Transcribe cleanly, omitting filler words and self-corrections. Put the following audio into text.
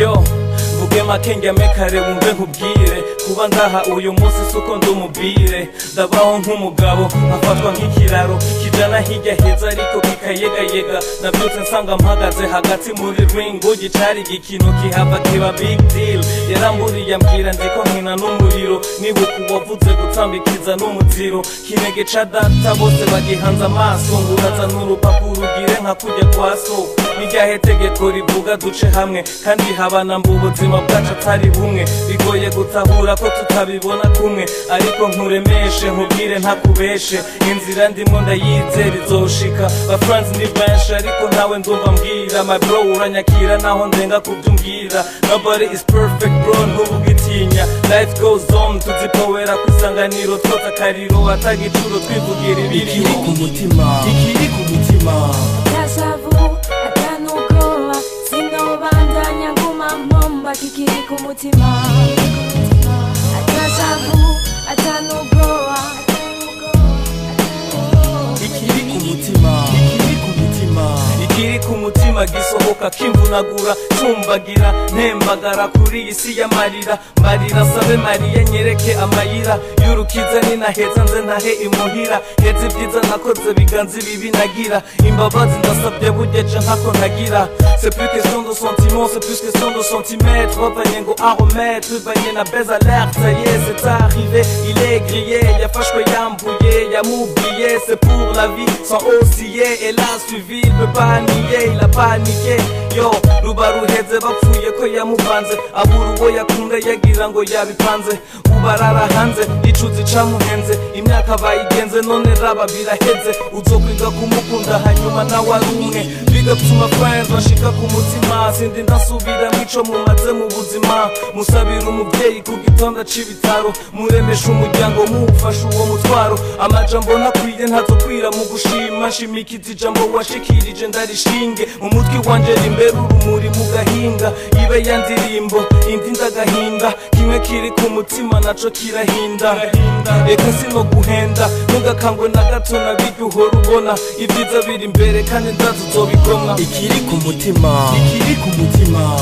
yo mvuge makenge amekare wumve nkubwire kuba ndaha uyu munsi suko ndumubire ndabaho nk'umugabo nkafatwa nk'ikiraro kijana hirya heza ariko kikayegayega nabyutse nsanga mpagaze hagati muri ring ugicari igikino kihava kiba big deal yaramburiye ambwira ndiko nkina n'umuriro nibuka uwavuze gutambikiza n'umuziro kinege ca data bose bagihanze amaso nguraza n'urupapuro ugire nka kujya kwa so niryahe tegeko rivuga duce hamwe kandi habana mbu ubuzima bwacu atari bumwe bigoye gutahura ko tutabibona kumwe ariko nkuremeshe nkubwire ntakubeshe inzira ndimo ndayize rizoshika ba friends ni benshi ariko ntawe ndumva mbwira my bro uranyakira naho ndenga kubyumbwira nobody is perfect bro ntubugitinya life goes on tuzipowera kwisanganiro twota kariro atagicuro twivugira ibiri ku mutima ikiri ku mutima Tashavu atanugoa sinobandanya nguma momba kikiri ku mutima Tashavu atanugoa ikiri ku mutima ikiri ku mutima gisohoka kimvunagura tumbagira ntembagara kuri iyi si y'amarira marira sabe mariye nyereke amayira y'urukiza ninaheza nze ntahe imuhira heza ibyiza nakoze biganza ibibi nagira imbabazi ndasabye bugeje ntako ntagira c'est plus question de sentiments c'est plus question de centimètres bavanye ngo aromètre bivanye na belles alertes ça y est c'est arrivé il est grillé yafashwe yambuye yamubwiye c'est pour la vie sans osciller et l'a suivi il peut pas nier il a paniqué yo ruba ruheze bapfuye ko yamuvanze abura uwo yakunda yagira ngo yabipanze ubarara hanze icuzi camuhenze imyaka bayigenze none raba biraheze uzokwiga kumukunda hanyuma nawe ari umwe big up to my friends bashika ku mutima sindi ndasubira mwico mumaze mu buzima musabira umubyeyi ku gitonda c'ibitaro muremesha umuryango muwufasha uwo mutwaro amajambo nakwiye ntazokwira mu gushima nshimikiza ijambo washikirije ndarishinge mu mutwe wanje rimbere urumuri mu gahinga ibe ya ndirimbo indi ndagahinda kimwe kiri ku mutima naco kirahinda reka sino guhenda ntugakangwe na gato na biryo uhora ubona ibyiza biri imbere kandi ndazi uzobigomwa ikiri ku mutima ikiri ku mutima